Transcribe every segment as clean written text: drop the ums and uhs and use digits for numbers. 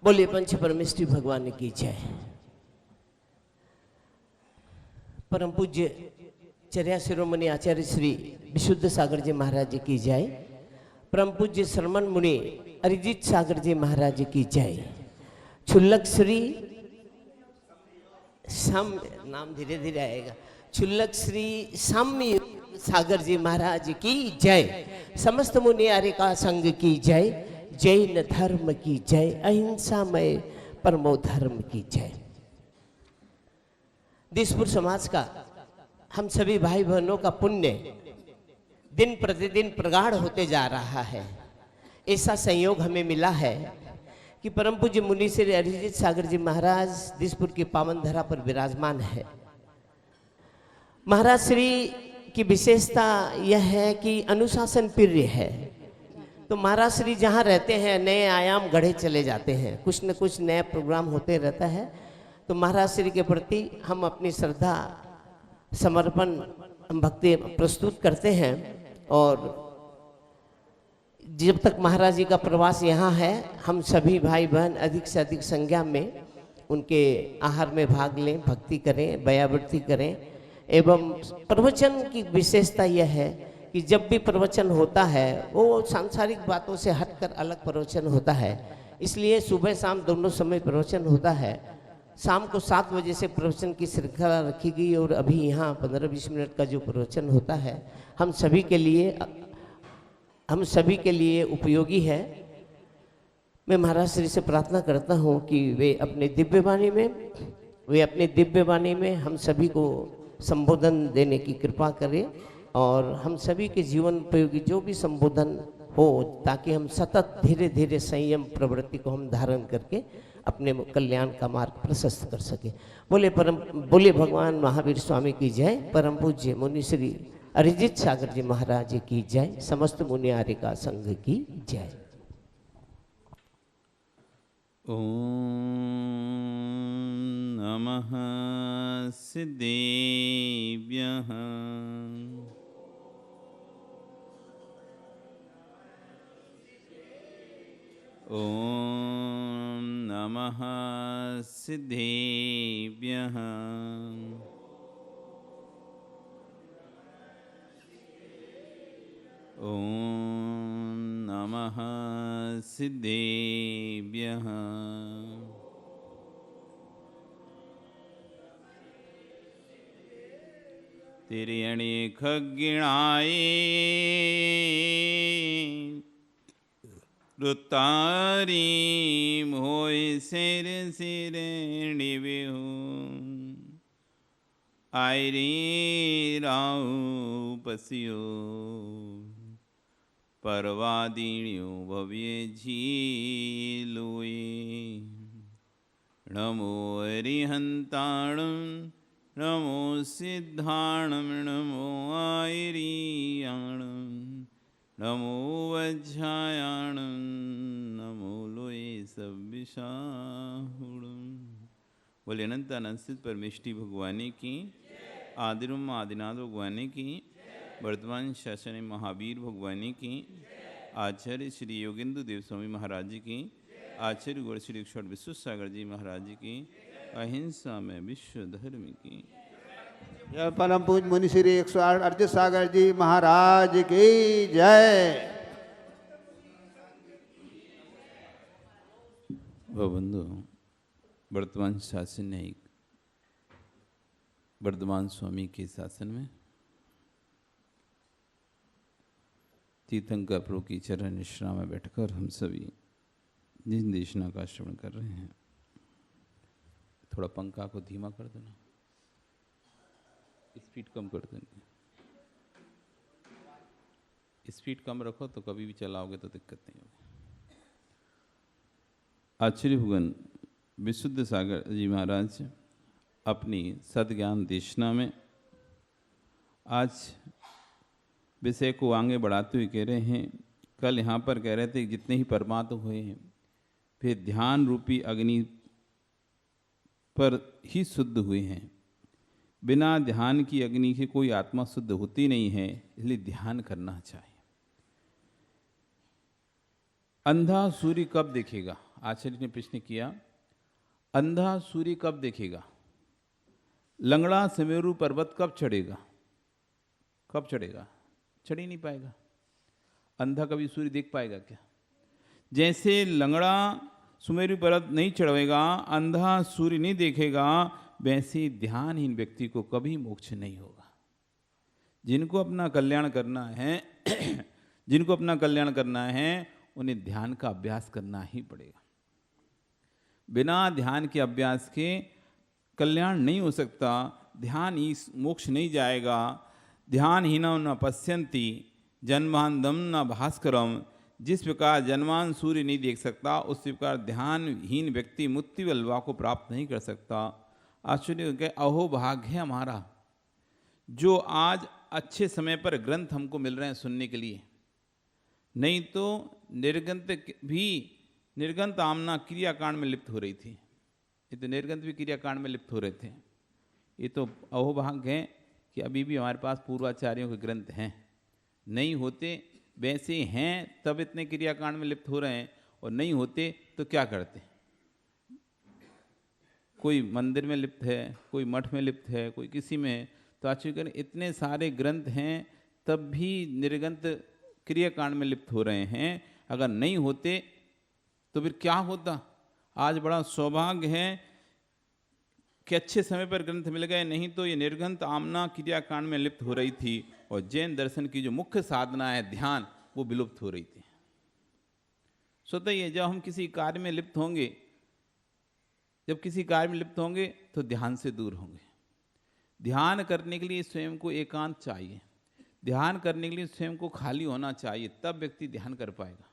बोलिए पंच परमेष्ठी भगवान की जय। परम पूज्य चर्या शिरोमणि आचार्य श्री विशुद्ध सागर जी महाराज जी की जय। परम पूज्य श्रमण मुनि अरिजीत सागर जी महाराज की जय। छुल्लक श्री सम नाम धीरे धीरे आएगा। छुल्लक श्री साम्य सागर जी महाराज की जय। समस्त मुनि आर्य का संघ की जय। जैन धर्म की जय। अहिंसामय परमो धर्म की जय। दिसपुर समाज का हम सभी भाई बहनों का पुण्य दिन प्रतिदिन प्रगाढ़ होते जा रहा है। ऐसा संयोग हमें मिला है कि परम पूज्य मुनि श्री अरिजीत सागर जी महाराज दिसपुर की पावन धरा पर विराजमान है। महाराज श्री की विशेषता यह है कि अनुशासन प्रिय है। तो महाराज श्री जहाँ रहते हैं नए आयाम गढ़े चले जाते हैं, कुछ न कुछ नया प्रोग्राम होते रहता है। तो महाराज श्री के प्रति हम अपनी श्रद्धा समर्पण भक्ति प्रस्तुत करते हैं। और जब तक महाराज जी का प्रवास यहाँ है, हम सभी भाई बहन अधिक से अधिक संख्या में उनके आहार में भाग लें, भक्ति करें, बयावृत्ति करें। एवं प्रवचन की विशेषता यह है कि जब भी प्रवचन होता है वो सांसारिक बातों से हटकर अलग प्रवचन होता है। इसलिए सुबह शाम दोनों समय प्रवचन होता है। शाम को 7 बजे से प्रवचन की श्रृंखला रखी गई और अभी यहाँ 15-20 मिनट का जो प्रवचन होता है हम सभी के लिए उपयोगी है। मैं महाराज श्री से प्रार्थना करता हूँ कि वे अपने दिव्य वाणी में हम सभी को संबोधन देने की कृपा करें और हम सभी के जीवन उपयोगी जो भी संबोधन हो, ताकि हम सतत धीरे धीरे संयम प्रवृत्ति को हम धारण करके अपने कल्याण का मार्ग प्रशस्त कर सके। बोले भगवान महावीर स्वामी की जय। परम पूज्य मुनि श्री अरिजीत सागर जी महाराज की जय। समस्त मुनि आर्य का संघ की जय। ओम नमः सिद्धेभ्यः। ओम नमः सिद्धेभ्यः। ओम नमः सिद्धेभ्यः। तिर्यणि खग्गिणाये रुतारी मोय सिर सिरेणि विहु आयरी राउ पसियो परवादीण्यो भव्य झीलोए। नमो अरिहंताणं नमो सिद्धाणं नमो आयरीयाणं नमो वज्रायाणं नमो लोये सव्विशाहुणं। बोले अनंत अनंत परमेष्ठी भगवानी की, आदिरुम आदिनाथ भगवानी की, वर्तमान शासन महावीर भगवानी की, आचार्य श्री योगेंद्र देव स्वामी महाराज जी की, आचार्य गौर श्री अक्षर विश्व सागर जी महाराज जी की, अहिंसा में विश्व धर्म की। जय परम पूज्य मुनि श्री 108 अरिजीत सागर जी महाराज की जय। बंधु, वर्तमान शासन ने वर्धमान स्वामी के शासन में तीर्थंकर प्रभु की चरण निश्रा में बैठकर हम सभी जिन देशना का श्रवण कर रहे हैं। थोड़ा पंखा को धीमा कर देना, स्पीड कम कर देंगे। स्पीड कम रखो तो कभी भी चलाओगे तो दिक्कत नहीं होगी। आचार्य भगवान विशुद्ध सागर जी महाराज अपनी सद्ज्ञान देशना में आज विषय को आगे बढ़ाते हुए कह रहे हैं। कल यहाँ पर कह रहे थे कि जितने ही परमात्मा हुए हैं फिर ध्यान रूपी अग्नि पर ही शुद्ध हुए हैं। बिना ध्यान की अग्नि के कोई आत्मा शुद्ध होती नहीं है, इसलिए ध्यान करना चाहिए। अंधा सूर्य कब दिखेगा? आचार्य ने प्रश्न किया, अंधा सूर्य कब देखेगा? लंगड़ा सुमेरु पर्वत कब चढ़ेगा? कब चढ़ेगा? चढ़ ही नहीं पाएगा। अंधा कभी सूर्य देख पाएगा क्या? जैसे लंगड़ा सुमेरु पर्वत नहीं चढ़ेगा, अंधा सूर्य नहीं देखेगा, वैसे ध्यानहीन व्यक्ति को कभी मोक्ष नहीं होगा। जिनको अपना कल्याण करना है जिनको अपना कल्याण करना है, उन्हें ध्यान का अभ्यास करना ही पड़ेगा। बिना ध्यान के अभ्यास के कल्याण नहीं हो सकता। ध्यान ही मोक्ष नहीं जाएगा। ध्यानहीनम न पश्यन्ति जन्मांधम न भास्करम। जिस प्रकार जन्मान सूर्य नहीं देख सकता, उसी प्रकार ध्यानहीन व्यक्ति मुक्तिवल्लभा को प्राप्त नहीं कर सकता। आश्चर्य के अहो भाग्य है हमारा, जो आज अच्छे समय पर ग्रंथ हमको मिल रहे हैं सुनने के लिए। नहीं तो निर्गंत आमना क्रियाकांड में लिप्त हो रही थी। ये तो निर्गंत भी क्रियाकांड में लिप्त हो रहे थे। ये तो अहोभाग्य है कि अभी भी हमारे पास पूर्वाचार्यों के ग्रंथ हैं। नहीं होते वैसे हैं तब इतने क्रियाकांड में लिप्त हो रहे हैं, और नहीं होते तो क्या करते? कोई मंदिर में लिप्त है, कोई मठ में लिप्त है, कोई किसी में है। तो आश्चर्य, इतने सारे ग्रंथ हैं तब भी निर्गंत क्रियाकांड में लिप्त हो रहे हैं। अगर नहीं होते तो फिर क्या होता? आज बड़ा सौभाग्य है कि अच्छे समय पर ग्रंथ मिल गए, नहीं तो ये निर्गंत आमना क्रियाकांड में लिप्त हो रही थी, और जैन दर्शन की जो मुख्य साधना है ध्यान, वो विलुप्त हो रही थी। स्वतः ही जब हम किसी कार्य में लिप्त होंगे, तो ध्यान से दूर होंगे। ध्यान करने के लिए स्वयं को एकांत चाहिए। ध्यान करने के लिए स्वयं को खाली होना चाहिए, तब व्यक्ति ध्यान कर पाएगा।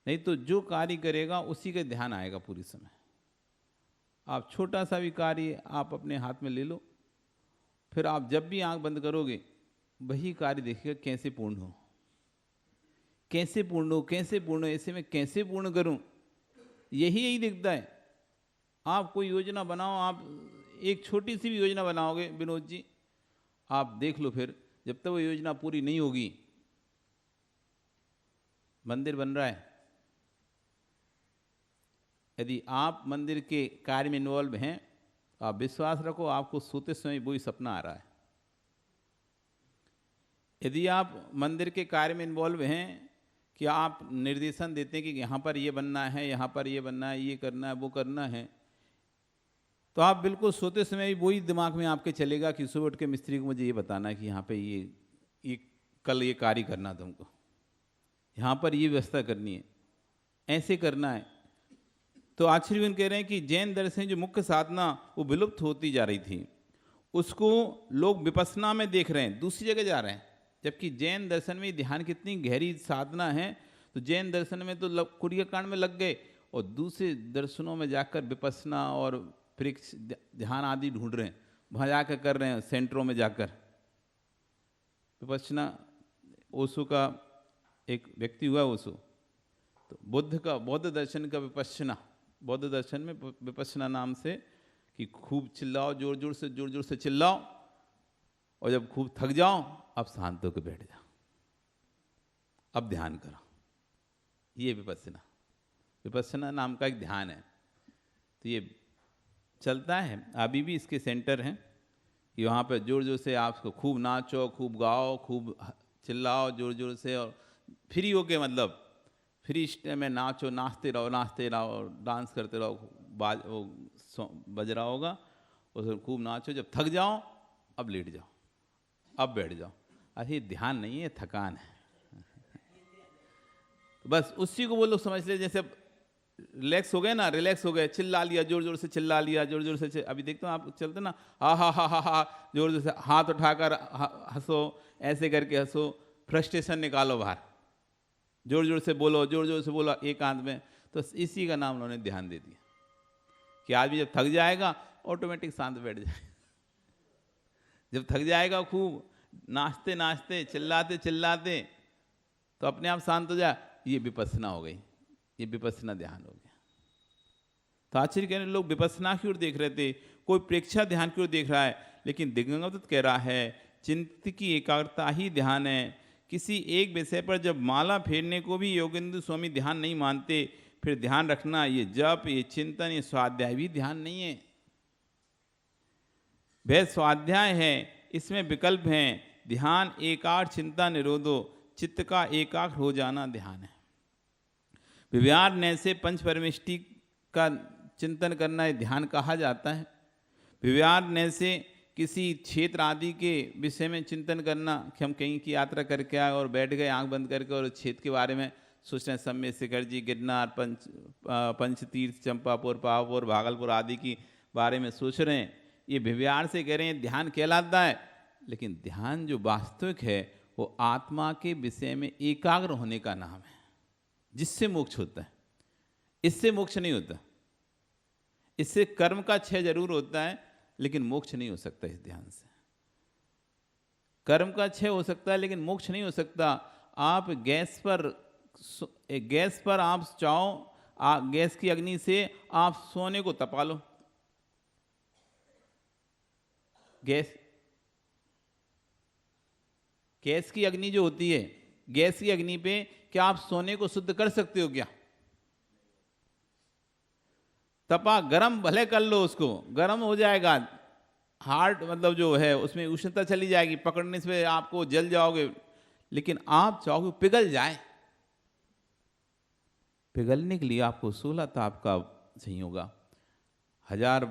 नहीं तो जो कार्य करेगा उसी का ध्यान आएगा पूरी समय। आप छोटा सा भी कार्य आप अपने हाथ में ले लो, फिर आप जब भी आंख बंद करोगे वही कार्य देखिएगा कैसे पूर्ण हो, कैसे पूर्ण हो, कैसे पूर्ण हो, ऐसे में कैसे पूर्ण करूं, यही दिखता है। आप कोई योजना बनाओ, आप एक छोटी सी भी योजना बनाओगे विनोद जी, आप देख लो, फिर जब तक वो योजना पूरी नहीं होगी। मंदिर बन रहा है, यदि आप मंदिर के कार्य में इन्वॉल्व हैं, आप विश्वास रखो आपको सोते समय वही सपना आ रहा है। यदि आप मंदिर के कार्य में इन्वॉल्व हैं कि आप निर्देशन देते हैं कि यहाँ पर ये बनना है, यहाँ पर ये बनना है, ये करना है, वो करना है, तो आप बिल्कुल सोते समय वही दिमाग में आपके चलेगा कि सुबह उठ के मिस्त्री को मुझे ये बताना है कि यहाँ पे ये कल ये कार्य करना है, तुमको यहाँ पर ये व्यवस्था करनी है, ऐसे करना है। तो आचार्य कह रहे हैं कि जैन दर्शन जो मुख्य साधना वो विलुप्त होती जा रही थी, उसको लोग विपස්සना में देख रहे हैं, दूसरी जगह जा रहे हैं। जबकि जैन दर्शन में ध्यान कितनी गहरी साधना है, तो जैन दर्शन में तो क्रियाकांड में लग गए, और दूसरे दर्शनों में जाकर विपස්සना और ध्यान आदि ढूंढ रहे हैं, वहाँ जाकर कर रहे हैं, सेंटरों में जाकर विपස්සना। ओशो का एक व्यक्ति हुआ ओशो, तो बौद्ध दर्शन का विपස්සना, बौद्ध दर्शन में विपස්සना नाम से कि खूब चिल्लाओ, जोर जोर से चिल्लाओ, और जब खूब थक जाओ अब शांत होकर बैठ जाओ, अब ध्यान करो। ये विपස්සना नाम का एक ध्यान है। तो ये चलता है, अभी भी इसके सेंटर हैं कि वहाँ पर जोर जोर से आपको खूब नाचो, खूब गाओ, खूब चिल्लाओ जोर जोर से, और फ्री हो के, मतलब फ्री स्टाइल में नाचो, नाचते रहो, डांस करते रहो, बज रहा होगा, और खूब नाचो। जब थक जाओ अब लेट जाओ, अब बैठ जाओ। अरे ध्यान नहीं है, थकान है। बस उसी को वो लोग समझ ले, जैसे रिलैक्स हो गए ना, रिलैक्स हो गए, चिल्ला लिया, जोर जोर से चिल्ला लिया, जोर जोर से अभी देखते हो आप चलते ना, हा, जोर जोर से हाथ उठाकर हंसो, ऐसे करके हंसो, फ्रस्ट्रेशन निकालो बाहर, जोर जोर से बोलो, एकांत में। तो इसी का नाम उन्होंने ध्यान दे दिया कि आदमी जब थक जाएगा ऑटोमेटिक शांत बैठ जाए। जब थक जाएगा खूब नाचते चिल्लाते तो अपने आप शांत हो जाए, ये विपස්සना हो गई, ये विपස්සना ध्यान हो गया। तो आचार्य कह रहे लोग विपස්සना की ओर देख रहे थे, कोई प्रेक्षा ध्यान की ओर देख रहा है, लेकिन दिगंगत कह रहा है चित्त की एकाग्रता ही ध्यान है। किसी एक विषय पर जब माला फेरने को भी योगेंद्र स्वामी ध्यान नहीं मानते, फिर ध्यान रखना, ये जप, ये चिंतन, ये स्वाध्याय भी ध्यान नहीं है। वह स्वाध्याय है, इसमें विकल्प हैं। ध्यान एकाग्र चिंता निरोधो, चित्त का एकाग्र हो जाना ध्यान है। विव्यार से पंच परमेष्टि का चिंतन करना है ध्यान कहा जाता है। विव्यार से किसी क्षेत्र आदि के विषय में चिंतन करना, कि हम कहीं की यात्रा करके आए और बैठ गए आंख बंद करके और क्षेत्र के बारे में सोच रहे हैं, सम्य शिखर जी, गिरनार, पंचतीर्थ, चंपापुर, पावापुर, भागलपुर आदि की बारे में सोच रहे हैं, ये विव्यार से कह रहे हैं ध्यान कहलाता है। लेकिन ध्यान जो वास्तविक है वो आत्मा के विषय में एकाग्र होने का नाम है, जिससे मोक्ष होता है। इससे मोक्ष नहीं होता, इससे कर्म का क्षय जरूर होता है, लेकिन मोक्ष नहीं हो सकता। इस ध्यान से कर्म का क्षय हो सकता है, लेकिन मोक्ष नहीं हो सकता। आप गैस पर आप चाहो, गैस की अग्नि से आप सोने को तपा लो। गैस की अग्नि जो होती है, गैस की अग्नि पे क्या आप सोने को शुद्ध कर सकते हो क्या? तपा, गरम भले कर लो, उसको गरम हो जाएगा, हार्ड मतलब जो है उसमें उष्णता चली जाएगी, पकड़ने से आपको जल जाओगे। लेकिन आप चाहोगे पिघल जाए, पिघलने के लिए आपको 16 ताप का चाहिए होगा, 1000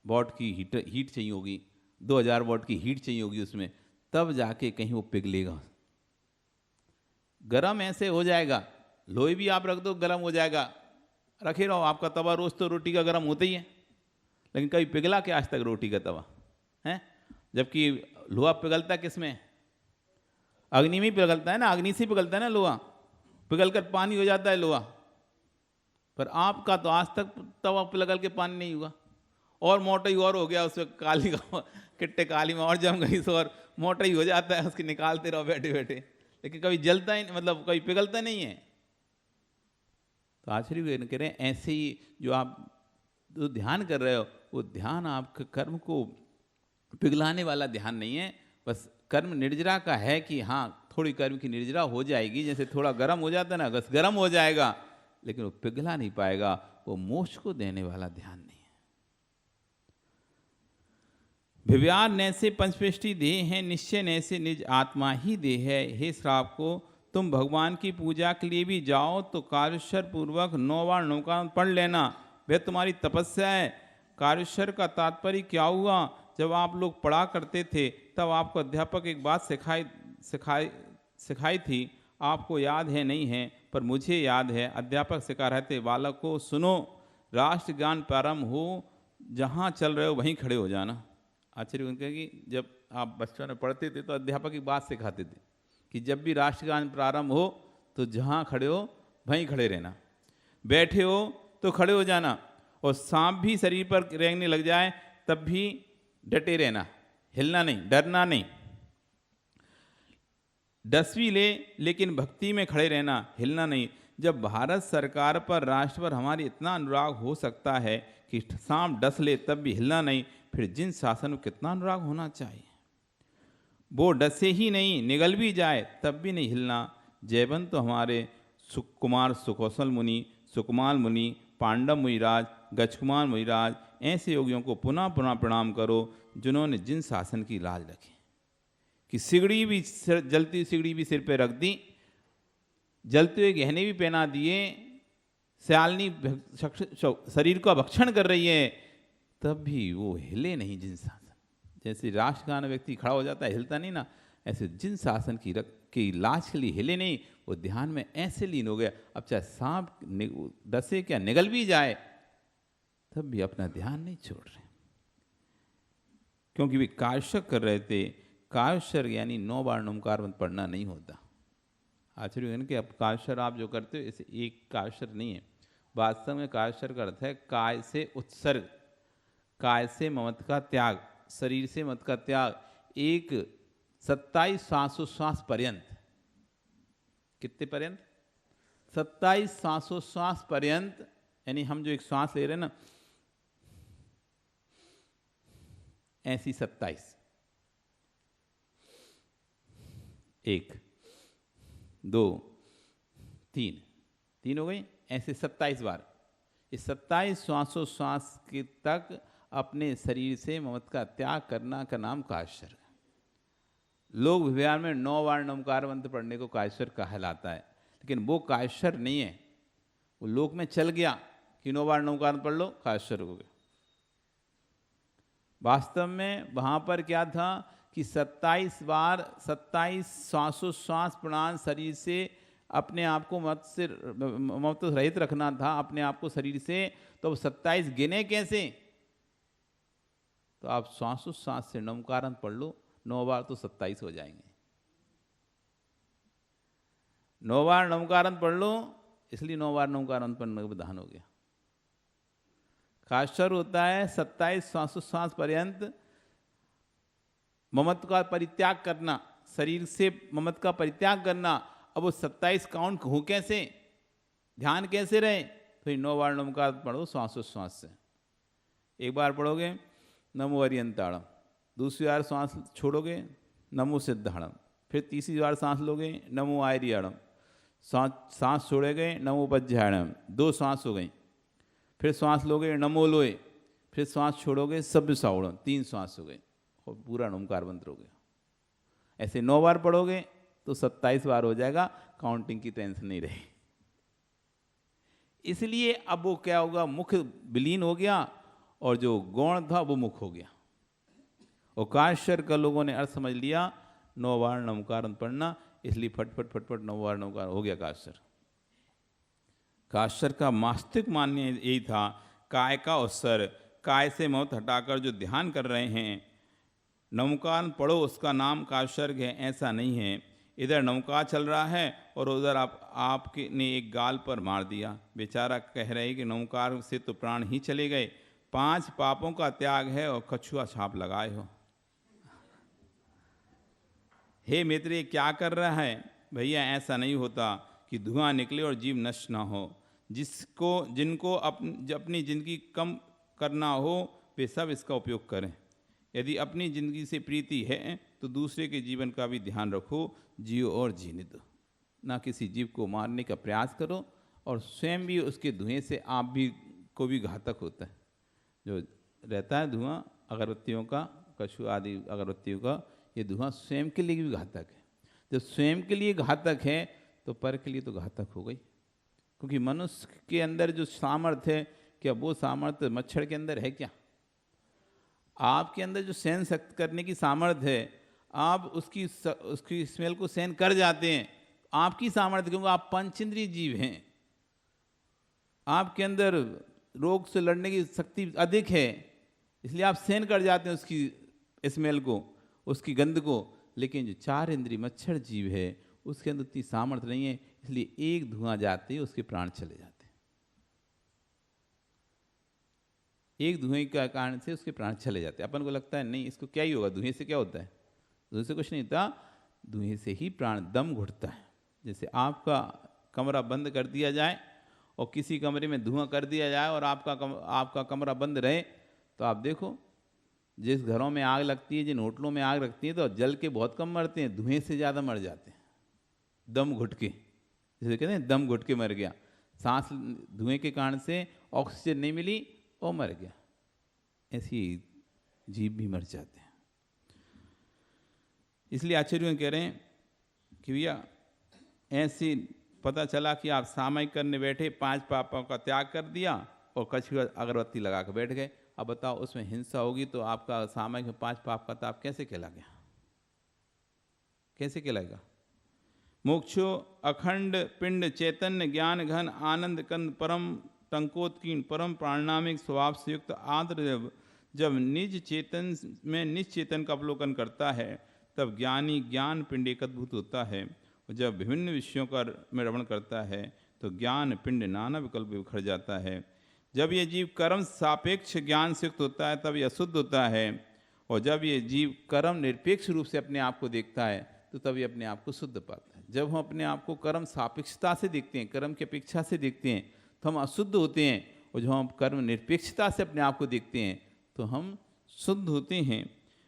वॉट की हीट चाहिए होगी, 2000 वॉट की हीट चाहिए होगी उसमें, तब जाके कहीं वो पिघलेगा। गरम ऐसे हो जाएगा, लोहे भी आप रख दो गरम हो जाएगा, रखे रहो। आपका तवा रोज तो रोटी का गरम होता ही है, लेकिन कभी पिघला क्या आज तक रोटी का तवा है? जबकि लोहा पिघलता किस में? अग्नि में पिघलता है ना, अग्नि से पिघलता है ना लोहा, पिघल कर पानी हो जाता है लोहा। पर आपका तो आज तक तवा पिघल के पानी नहीं हुआ, और मोटा ही और हो गया, उसमें काली किट्टे काली में और जम गई, और मोटा ही हो जाता है, उसकी निकालते रहो बैठे बैठे, लेकिन कभी जलता ही मतलब कभी पिघलता नहीं है। तो आचार्य कह रहे हैं ऐसे ही जो आप जो ध्यान कर रहे हो, वो ध्यान आपके कर्म को पिघलाने वाला ध्यान नहीं है, बस कर्म निर्जरा का है कि हाँ थोड़ी कर्म की निर्जरा हो जाएगी, जैसे थोड़ा गर्म हो जाता है ना, बस गर्म हो जाएगा, लेकिन वो पिघला नहीं पाएगा। वो मोक्ष को देने वाला ध्यान नहीं है। विव्यार नैसे पंचपेष्टि देह है, निश्चय नैसे निज आत्मा ही देह है। हे श्राप को, तुम भगवान की पूजा के लिए भी जाओ तो कारुष्यर पूर्वक 9 बार नौका पढ़ लेना, वह तुम्हारी तपस्या है। कारुष्यर का तात्पर्य क्या हुआ? जब आप लोग पढ़ा करते थे तब आपको अध्यापक एक बात सिखाई थी, आपको याद है नहीं है, पर मुझे याद है। अध्यापक सिखा रहे थे, बालक को सुनो, राष्ट्र ज्ञान प्रारंभ हो, जहाँ चल रहे हो वहीं खड़े हो जाना। आचार्य उनके कि जब आप बचपन में पढ़ते थे तो अध्यापक की बात सिखाते थे कि जब भी राष्ट्रगान प्रारंभ हो तो जहाँ खड़े हो वहीं खड़े रहना, बैठे हो तो खड़े हो जाना, और सांप भी शरीर पर रेंगने लग जाए तब भी डटे रहना, हिलना नहीं, डरना नहीं। डस भी ले लेकिन भक्ति में खड़े रहना, हिलना नहीं। जब भारत सरकार पर, राष्ट्र पर हमारी इतना अनुराग हो सकता है कि सांप डस ले तब भी हिलना नहीं, फिर जिन शासन को कितना अनुराग होना चाहिए। वो डसे ही नहीं, निगल भी जाए तब भी नहीं हिलना। जयवंत तो हमारे सुकुमार सुकौशल मुनि, सुकुमार मुनि, पांडव मुनिराज, गजकुमार मुनिराज, ऐसे योगियों को पुनः पुनः प्रणाम करो जिन्होंने जिन शासन की लाज रखी कि सिगड़ी भी जलती सिगड़ी भी सिर पे रख दी, जलते हुए गहने भी पहना दिए, सयालनी शरीर का भक्षण कर रही है, तब भी वो हिले नहीं जिन शासन। जैसे राष्ट्रगान व्यक्ति खड़ा हो जाता है, हिलता नहीं ना, ऐसे जिन शासन की लाज के लिए हिले नहीं, वो ध्यान में ऐसे लीन हो गया। अब चाहे सांप डसे क्या निगल भी जाए तब भी अपना ध्यान नहीं छोड़ रहे, क्योंकि वे कारुष्य कर रहे थे। कारुष्य यानी 9 बार नमकार पढ़ना नहीं होता। आचार्य कि अब कारुष्य आप जो करते हो ऐसे एक कारुष्य नहीं है, वास्तव में कारुष्य का अर्थ है काय से उत्सर्ग, काय से ममत का त्याग, शरीर से मत का त्याग, एक 27 श्वासोश्वास पर्यंत। कितने पर्यंत? 27 श्वासोश्वास पर्यंत, यानी हम जो एक श्वास ले रहे हैं ना, ऐसी 27, 1 2 3 हो गई, ऐसे 27 बार। इस 27 श्वासोश्वास के तक अपने शरीर से ममत्व का त्याग करना का नाम कायश्वर है। लोग विहार में 9 बार नमकार मंत्र पढ़ने को कायश्वर कहलाता है, लेकिन वो कायश्वर नहीं है। वो लोक में चल गया कि 9 बार नमकार पढ़ लो, कायश्वर हो गया। वास्तव में वहाँ पर क्या था कि 27 बार 27 श्वासोश्वास प्राणायाम शरीर से अपने आप को ममत्व रहित रखना था, अपने आप को शरीर से। तो 27 गिने कैसे? तो आप श्वासोश्वास से नमकारण पढ़ लो, 9 बार तो 27 हो जाएंगे। 9 बार नमकारण पढ़ लो, इसलिए 9 बार नमकारण पढ़ने का विधान हो गया। कायश्वर होता है 27 श्वासोश्वास पर्यंत ममत्व का परित्याग करना, शरीर से ममत्व का परित्याग करना। अब वो 27 काउंट हो कैसे, ध्यान कैसे रहे? तो 9 बार नमकार पढ़ो श्वासोश्वास से। एक बार पढ़ोगे नमो अरियंताड़म, दूसरी बार सांस छोड़ोगे नमो सिद्धाड़म, फिर तीसरी बार सांस लोगे नमो आयरियाड़म, सांस छोड़ोगे नमो पज्जाड़म, 2 सांस हो गई। फिर सांस लोगे नमो लोए, फिर सांस छोड़ोगे सभ्य सावड़म, 3 सांस हो गई और पूरा नमकार मंत्र हो गया। ऐसे 9 बार पढ़ोगे तो 27 बार हो जाएगा, काउंटिंग की टेंशन नहीं रही। इसलिए अब वो क्या होगा, मुख विलीन हो गया और जो गौण था वो मुख हो गया। और कायश्वर का लोगों ने अर्थ समझ लिया, 9 बार नमकार पढ़ना, इसलिए फटफट फटफट 9 बार नमकार हो गया कायश्वर। कायश्वर का वास्तविक मान्य यही था, काय का अवसर, काय से मौत हटाकर जो ध्यान कर रहे हैं, नमकार पढ़ो उसका नाम कायश्वर है, ऐसा नहीं है। इधर नमकार चल रहा है और उधर आपके ने एक गाल पर मार दिया। बेचारा कह रहे कि नमकार से तो प्राण ही चले गए, 5 पापों का त्याग है और कछुआ छाप लगाए हो। हे मित्र, ये क्या कर रहा है? भैया ऐसा नहीं होता कि धुआं निकले और जीव नष्ट ना हो। जिनको अपनी जिंदगी कम करना हो वे सब इसका उपयोग करें। यदि अपनी जिंदगी से प्रीति है तो दूसरे के जीवन का भी ध्यान रखो, जियो और जीने दो। ना किसी जीव को मारने का प्रयास करो और स्वयं भी उसके धुएं से आप भी को भी घातक होता है। जो रहता है धुआं अगरबत्तियों का, कछुआ आदि अगरबत्तियों का, ये धुआं स्वयं के लिए भी घातक है। जब स्वयं के लिए घातक है तो पर के लिए तो घातक हो गई। क्योंकि मनुष्य के अंदर जो सामर्थ्य है, क्या वो सामर्थ्य मच्छर के अंदर है क्या? आपके अंदर जो सहन शक्ति करने की सामर्थ्य है, आप उसकी स्मेल को सहन कर जाते हैं। आपकी सामर्थ्य, क्योंकि आप पंचेंद्रिय जीव हैं, आपके अंदर रोग से लड़ने की शक्ति अधिक है, इसलिए आप सहन कर जाते हैं उसकी स्मेल को, उसकी गंध को। लेकिन जो 4 इंद्रिय मच्छर जीव है उसके अंदर उतनी सामर्थ्य नहीं है, इसलिए एक धुआं जाते ही उसके प्राण चले जाते हैं। एक धुएं का कारण से उसके प्राण चले जाते हैं। अपन को लगता है नहीं इसको क्या ही होगा, धुएं से क्या होता है? धुएं से कुछ नहीं होता, धुएं से ही प्राण दम घुटता है। जैसे आपका कमरा बंद कर दिया जाए और किसी कमरे में धुआं कर दिया जाए और आपका कमरा बंद रहे, तो आप देखो जिस घरों में आग लगती है, जिन होटलों में आग लगती है, तो जल के बहुत कम मरते हैं, धुएं से ज़्यादा मर जाते हैं, दम घुट के। जैसे कहते हैं दम घुट के मर गया, सांस धुएं के कारण से ऑक्सीजन नहीं मिली और मर गया। ऐसी जीव भी मर जाते हैं। इसलिए आचार्य कह रहे हैं कि भैया ऐसी पता चला कि आप सामयिक करने बैठे, 5 पापों का त्याग कर दिया और कछुआ अगरबत्ती लगा कर बैठ गए। अब बताओ उसमें हिंसा होगी तो आपका सामयिक में 5 पाप का ताप कैसे कहला गया? कैसे कहलाएगा? मोक्षो अखंड पिंड चैतन्य ज्ञान घन आनंद कंद परम टंकोत्कीर्ण परम प्राणामिक स्वभाव से युक्त आद्र जब निज चेतन में निश्चेतन का अवलोकन करता है, तब ज्ञानी ज्ञान पिंड एकत्भूत होता है। जब विभिन्न विषयों का में रमण करता है तो ज्ञान पिंड नाना विकल्प बिखर जाता है। जब ये जीव कर्म सापेक्ष ज्ञान से युक्त होता है तब ये अशुद्ध होता है, और जब ये जीव कर्म निरपेक्ष रूप से अपने आप को देखता है तो तब ये अपने आप को शुद्ध पाता है। जब हम अपने आप को कर्म सापेक्षता से देखते हैं, कर्म की अपेक्षा से देखते हैं, तो हम अशुद्ध होते हैं, और जब हम कर्म निरपेक्षता से अपने आप को देखते हैं तो हम शुद्ध होते हैं।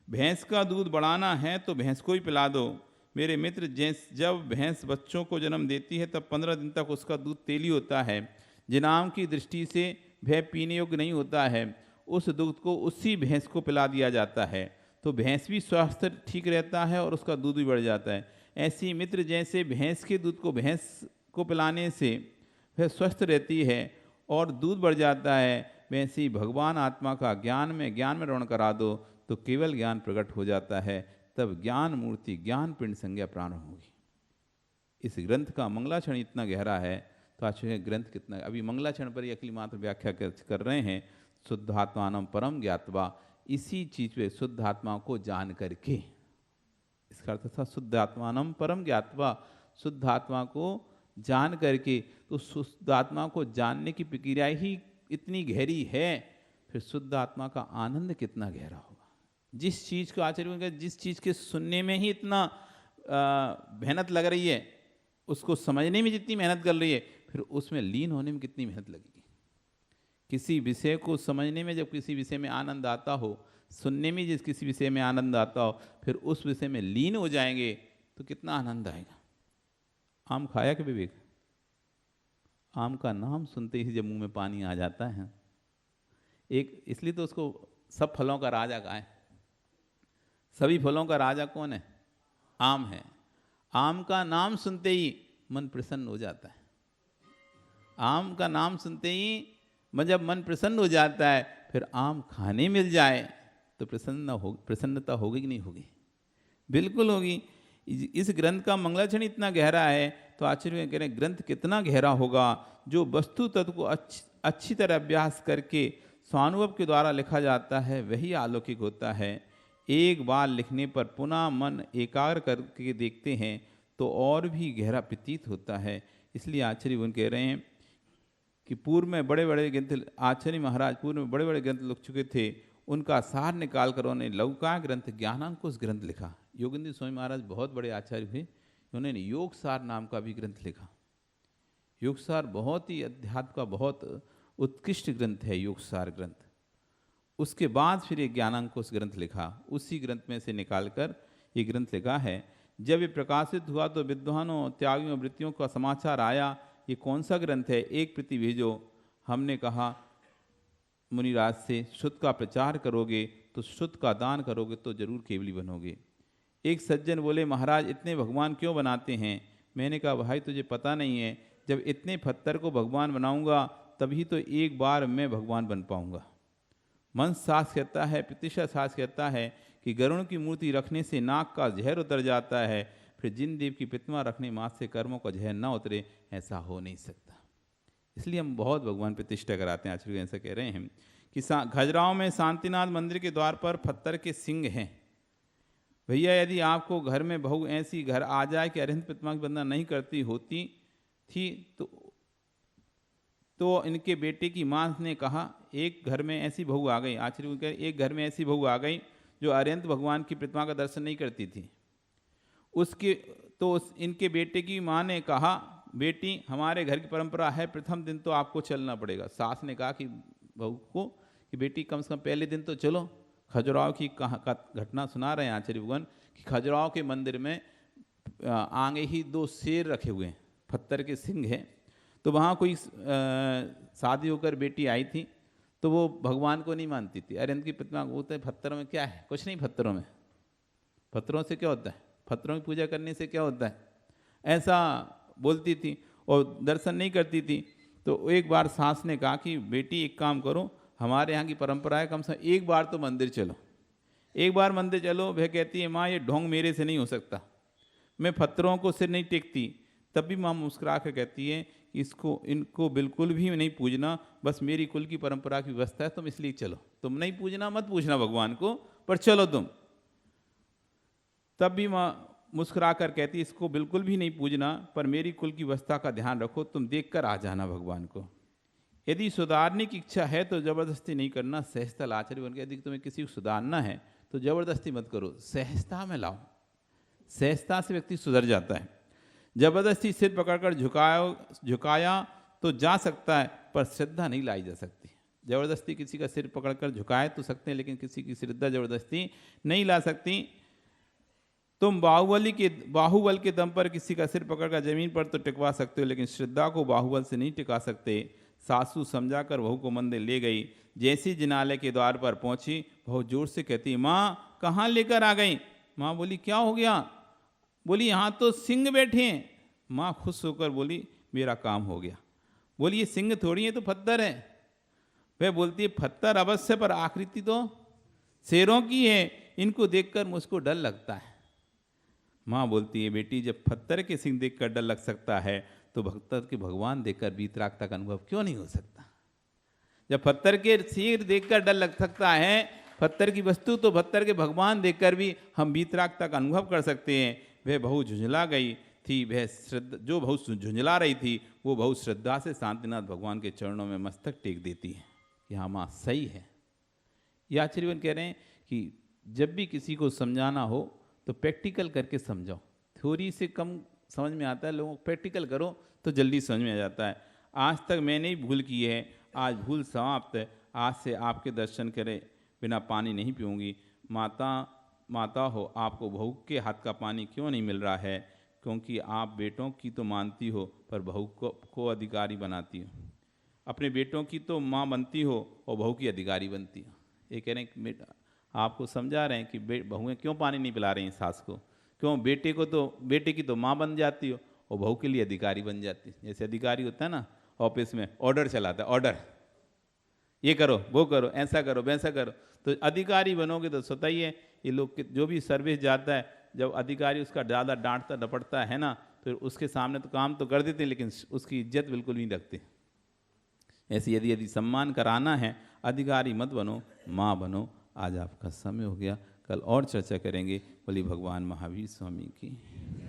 भैंस का दूध बढ़ाना है तो भैंस को ही पिला दो। मेरे मित्र, जब भैंस बच्चों को जन्म देती है तब 15 दिन तक उसका दूध तेली होता है। जिनाम की दृष्टि से वह पीने योग्य नहीं होता है, उस दूध को उसी भैंस को पिला दिया जाता है, तो भैंस भी स्वास्थ्य ठीक रहता है और उसका दूध भी बढ़ जाता है। ऐसी मित्र जैसे भैंस के दूध को भैंस को पिलाने से वह स्वस्थ रहती है और दूध बढ़ जाता है, वैसे ही भगवान आत्मा का ज्ञान में रवण करा दो तो केवल ज्ञान प्रकट हो जाता है, तब ज्ञान मूर्ति ज्ञान पिंड संज्ञा प्रारंभ होगी। इस ग्रंथ का मंगलाचरण इतना गहरा है, तो आचार्य ग्रंथ कितना, अभी मंगलाचरण पर ही अगली मात्र व्याख्या कर रहे हैं। शुद्धात्मानम परम ज्ञात्वा, इसी चीज पे शुद्ध आत्मा को जान करके, इसका अर्थ था शुद्ध आत्मानम परम ज्ञात्वा, शुद्ध आत्मा को जान करके। तो शुद्ध आत्मा को जानने की प्रक्रिया ही इतनी गहरी है, फिर शुद्ध आत्मा का आनंद कितना गहरा होगा। जिस चीज को आचार्य, जिस चीज के सुनने में ही इतना मेहनत लग रही है, उसको समझने में जितनी मेहनत कर रही है, फिर उसमें लीन होने में कितनी मेहनत लगेगी। किसी विषय को समझने में जब किसी विषय में आनंद आता हो, सुनने में जिस किसी विषय में आनंद आता हो, फिर उस विषय में लीन हो जाएंगे तो कितना आनंद आएगा। आम खाया कि विवेक? आम का नाम सुनते ही जब मुंह में पानी आ जाता है। एक इसलिए तो उसको सब फलों का राजा कहा है। सभी फलों का राजा कौन है? आम है। आम का नाम सुनते ही मन प्रसन्न हो जाता है। आम का नाम सुनते ही जब मन प्रसन्न हो जाता है, फिर आम खाने मिल जाए तो प्रसन्नता होगी कि नहीं होगी? बिल्कुल होगी। इस ग्रंथ का मंगलाचरण इतना गहरा है, तो आचार्य कह रहे हैं ग्रंथ कितना गहरा होगा। जो वस्तु तत्व को अच्छी तरह अभ्यास करके स्वानुभव के द्वारा लिखा जाता है, वही अलौकिक होता है। एक बार लिखने पर पुनः मन एकाग्र करके देखते हैं तो और भी गहरा प्रतीत होता है। इसलिए आचार्य उन कह रहे हैं कि पूर्व में बड़े बड़े ग्रंथ, आचार्य महाराज पूर्व में बड़े बड़े ग्रंथ लिख चुके थे, उनका सार निकाल कर उन्होंने लौकिक ग्रंथ ज्ञानांकुश ग्रंथ लिखा। योगेंद्र स्वामी महाराज बहुत बड़े आचार्य हुए, उन्होंने योग सार नाम का भी ग्रंथ लिखा। योग सार बहुत ही अध्यात्म का बहुत उत्कृष्ट ग्रंथ है योग सार ग्रंथ। उसके बाद फिर एक ज्ञानांकुश ग्रंथ लिखा, उसी ग्रंथ में से निकालकर ये ग्रंथ लिखा है। जब ये प्रकाशित हुआ तो विद्वानों त्यागियों वृत्तियों का समाचार आया, ये कौन सा ग्रंथ है, एक प्रति भेजो। हमने कहा मुनिराज से, शुद्ध का प्रचार करोगे तो शुद्ध का दान करोगे तो जरूर केवली बनोगे। एक सज्जन बोले, महाराज इतने भगवान क्यों बनाते हैं? मैंने कहा भाई तुझे पता नहीं है, जब इतने पत्थर को भगवान बनाऊंगा तभी तो एक बार मैं भगवान बन पाऊंगा। मन शास्त्र कहता है, प्रतिशत शास्त्र कहता है कि गरुण की मूर्ति रखने से नाक का जहर उतर जाता है, फिर जिन देव की प्रतिमा रखने मात्र से कर्मों का जहर ना उतरे, ऐसा हो नहीं सकता। इसलिए हम बहुत भगवान प्रतिष्ठा कराते हैं। आचार्य ऐसा कह रहे हैं कि खजुराहो में शांतिनाथ मंदिर के द्वार पर पत्थर के सिंह हैं। भैया यदि आपको घर में बहू ऐसी घर आ जाए कि अरिहंत प्रतिमा की वंदना नहीं करती होती थी, तो इनके बेटे की मां ने कहा, एक घर में ऐसी बहू आ गई। आचार्य कह रहे एक घर में ऐसी बहू आ गई जो अरिहंत भगवान की प्रतिमा का दर्शन नहीं करती थी। इनके बेटे की मां ने कहा, बेटी हमारे घर की परंपरा है, प्रथम दिन तो आपको चलना पड़ेगा। सास ने कहा कि बहू को कि बेटी कम से कम पहले दिन तो चलो। खजुराहो की घटना सुना रहे हैं आचार्य भगवान कि खजुराहो के मंदिर में आगे ही 2 शेर रखे हुए हैं, पत्थर के सिंह हैं। तो वहाँ कोई शादी होकर बेटी आई थी, तो वो भगवान को नहीं मानती थी। अरिहंत की प्रतिमा होता है पत्थरों में, क्या है? कुछ नहीं। पत्थरों से क्या होता है? पत्थरों की पूजा करने से क्या होता है? ऐसा बोलती थी और दर्शन नहीं करती थी। तो एक बार सास ने कहा कि बेटी एक काम करो, हमारे यहाँ की परंपरा है कम से कम एक बार तो मंदिर चलो। एक बार मंदिर चलो। वह कहती है, माँ ये ढोंग मेरे से नहीं हो सकता, मैं पत्थरों को सिर नहीं टेकती। तब भी माँ मुस्कुरा कर कहती है कि इनको बिल्कुल भी नहीं पूजना, बस मेरी कुल की परंपरा की व्यवस्था है, तुम इसलिए चलो। तुम नहीं पूजना, मत पूछना भगवान को, पर चलो तुम। तब भी माँ मुस्कुरा कर कहती, इसको बिल्कुल भी नहीं पूजना, पर मेरी कुल की व्यवस्था का ध्यान रखो, तुम देख कर आ जाना भगवान को। यदि सुधारने की इच्छा है तो जबरदस्ती नहीं करना, सहजता आचार्य बन के। यदि तुम्हें किसी को सुधारना है तो जबरदस्ती मत करो, सहजता में लाओ। सहजता से व्यक्ति सुधर जाता है। जबरदस्ती सिर पकड़कर झुकाया तो जा सकता है, पर श्रद्धा नहीं लाई जा सकती। जबरदस्ती किसी का सिर पकड़कर झुकाए तो सकते हैं, लेकिन किसी की श्रद्धा जबरदस्ती नहीं ला सकती। तुम बाहुबल के दम पर किसी का सिर पकड़कर जमीन पर तो टिकवा सकते हो, लेकिन श्रद्धा को बाहुबल से नहीं टिका सकते। सासू समझाकर बहू को मंदिर ले गई। जैसी जिनालय के द्वार पर पहुंची, बहू जोर से कहती, माँ कहाँ लेकर आ गई? माँ बोली, क्या हो गया? बोली, यहाँ तो सिंह बैठे हैं। माँ खुश होकर बोली, मेरा काम हो गया। बोली, ये सिंह थोड़ी है, तो पत्थर है। वह बोलती है, पत्थर अवश्य, पर आकृति तो शेरों की है, इनको देखकर मुझको डर लगता है। माँ बोलती है, बेटी जब पत्थर के सिंह देखकर डर लग सकता है तो भक्तर के भगवान देखकर वीतरागता का अनुभव क्यों नहीं हो सकता? जब पत्थर के सिर देखकर डर लग सकता है, पत्थर की वस्तु, तो पत्थर के भगवान देखकर भी हम वीतरागता का अनुभव कर सकते हैं। वह बहू झुंझला गई थी, वह श्रद्धा, जो बहू झुंझला रही थी वो बहू श्रद्धा से शांतिनाथ भगवान के चरणों में मस्तक टेक देती है कि हाँ माँ सही है। ये आचार्यवन कह रहे हैं कि जब भी किसी को समझाना हो तो प्रैक्टिकल करके समझाओ। थ्योरी से कम समझ में आता है लोगों को, प्रैक्टिकल करो तो जल्दी समझ में आ जाता है। आज तक मैंने ही भूल की है, आज भूल समाप्त है। आज से आपके दर्शन करे बिना पानी नहीं पीऊँगी। माता हो, आपको बहू के हाथ का पानी क्यों नहीं मिल रहा है? क्योंकि आप बेटों की तो मानती हो पर बहू को अधिकारी बनाती हो। अपने बेटों की तो माँ बनती हो और बहू की अधिकारी बनती हो। ये कह रहे हैं बेटा, आपको समझा रहे हैं कि बहुएं क्यों पानी नहीं पिला रही हैं सास को? क्यों? बेटे की तो माँ बन जाती हो और बहू के लिए अधिकारी बन जाती है। जैसे अधिकारी होता है ना ऑफिस में, ऑर्डर चलाता है, ऑर्डर, ये करो, वो करो, ऐसा करो, वैसा करो। तो अधिकारी बनोगे तो स्वतः ही है, ये लोग जो भी सर्विस जाता है, जब अधिकारी उसका ज़्यादा डांटता डपटता है ना, तो उसके सामने तो काम तो कर देते हैं लेकिन उसकी इज्जत बिल्कुल नहीं रखते। ऐसे यदि सम्मान कराना है, अधिकारी मत बनो, माँ बनो। आज आपका समय हो गया, कल और चर्चा करेंगे। बोली भगवान महावीर स्वामी की।